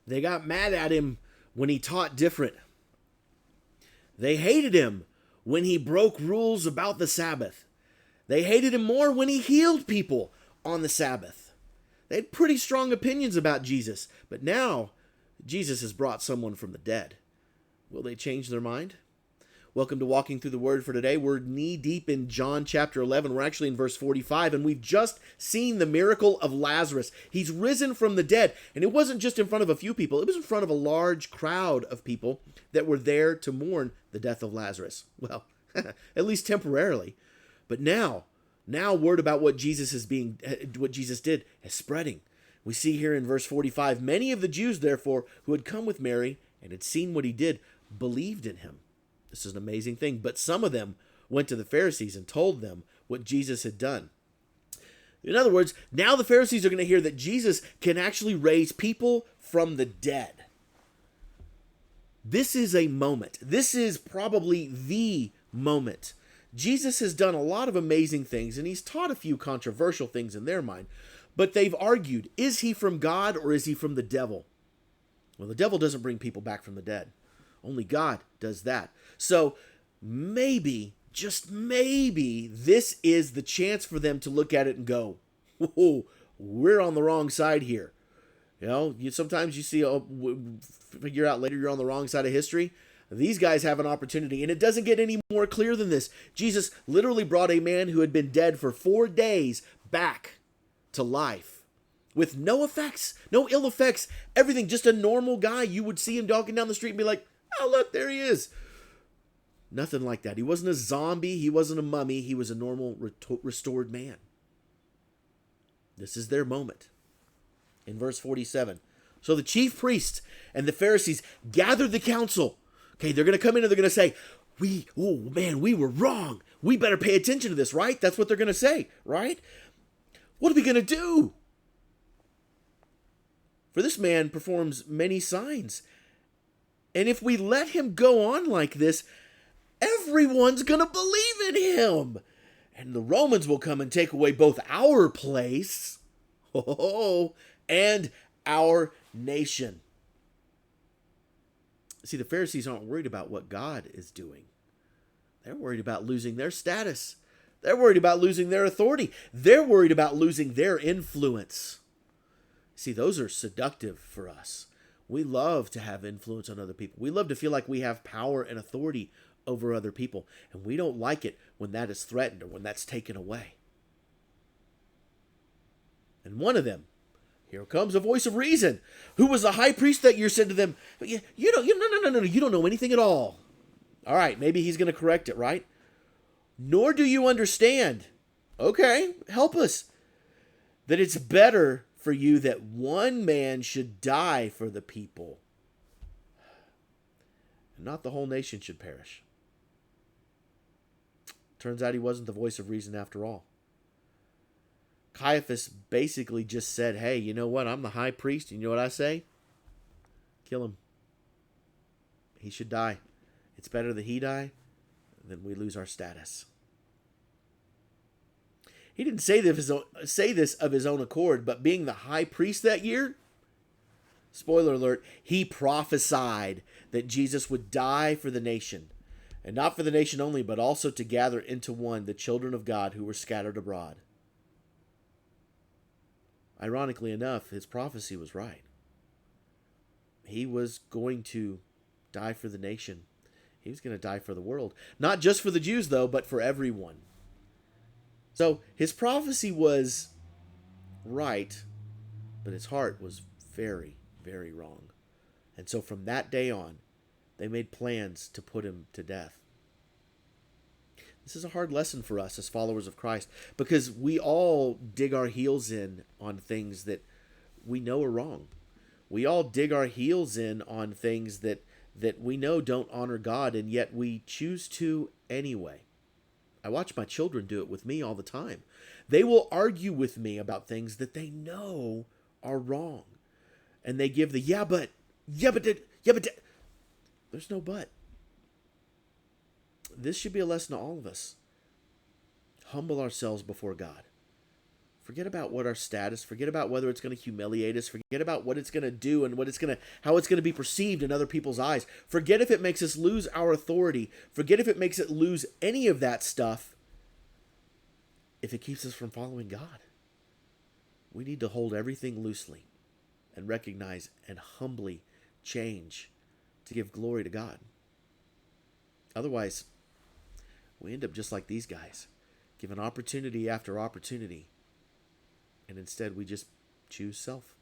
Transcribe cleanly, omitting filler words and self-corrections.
They got mad at him when he taught different. They hated him when he broke rules about the Sabbath. They hated him more when he healed people on the Sabbath. They had pretty strong opinions about Jesus, but now Jesus has brought someone from the dead. Will they change their mind? Welcome to Walking Through the Word for today. We're knee-deep in John chapter 11. We're actually in verse 45, and we've just seen the miracle of Lazarus. He's risen from the dead, and it wasn't just in front of a few people. It was in front of a large crowd of people that were there to mourn the death of Lazarus. Well, at least temporarily. But now word about what Jesus did is spreading. We see here in verse 45, many of the Jews, therefore, who had come with Mary and had seen what he did, believed in him. This is an amazing thing. But some of them went to the Pharisees and told them what Jesus had done. In other words, now the Pharisees are going to hear that Jesus can actually raise people from the dead. This is a moment. This is probably the moment. Jesus has done a lot of amazing things, and he's taught a few controversial things in their mind. But they've argued, is he from God or is he from the devil? Well, the devil doesn't bring people back from the dead. Only God does that. So maybe, just maybe, this is the chance for them to look at it and go, whoa, we're on the wrong side here. You know, sometimes you see, figure out later you're on the wrong side of history. These guys have an opportunity, and it doesn't get any more clear than this. Jesus literally brought a man who had been dead for 4 days back to life with no effects, no ill effects, everything, just a normal guy. You would see him walking down the street and be like, oh, look, there he is. Nothing like that. He wasn't a zombie. He wasn't a mummy. He was a normal, restored man. This is their moment. In verse 47. So the chief priests and the Pharisees gathered the council. Okay, they're going to come in and they're going to say, we were wrong. We better pay attention to this, right? That's what they're going to say, right? What are we going to do? For this man performs many signs. And if we let him go on like this, everyone's going to believe in him. And the Romans will come and take away both our place and our nation. See, the Pharisees aren't worried about what God is doing. They're worried about losing their status. They're worried about losing their authority. They're worried about losing their influence. See, those are seductive for us. We love to have influence on other people. We love to feel like we have power and authority over other people. And we don't like it when that is threatened or when that's taken away. And one of them, here comes a voice of reason, who was the high priest that year, said to them, no, you don't know anything at all. All right, maybe he's going to correct it, right? Nor do you understand. Okay, help us. That it's better for you that one man should die for the people, and not the whole nation should perish. Turns out he wasn't the voice of reason after all. Caiaphas basically just said, hey, you know what? I'm the high priest. And you know what I say? Kill him. He should die. It's better that he die than we lose our status. He didn't say this of his own accord, but being the high priest that year, spoiler alert, he prophesied that Jesus would die for the nation. And not for the nation only, but also to gather into one the children of God who were scattered abroad. Ironically enough, his prophecy was right. He was going to die for the nation. He was going to die for the world. Not just for the Jews, though, but for everyone. So his prophecy was right, but his heart was very, very wrong. And so from that day on, they made plans to put him to death. This is a hard lesson for us as followers of Christ, because we all dig our heels in on things that we know are wrong. We all dig our heels in on things that we know don't honor God, and yet we choose to anyway. I watch my children do it with me all the time. They will argue with me about things that they know are wrong. And they give the there's no but. This should be a lesson to all of us. Humble ourselves before God. Forget about what our status, forget about whether it's going to humiliate us, forget about what it's going to do and how it's going to be perceived in other people's eyes. Forget if it makes us lose our authority. Forget if it makes it lose any of that stuff if it keeps us from following God. We need to hold everything loosely and recognize and humbly change to give glory to God. Otherwise, we end up just like these guys, given opportunity after opportunity, and instead we just choose self.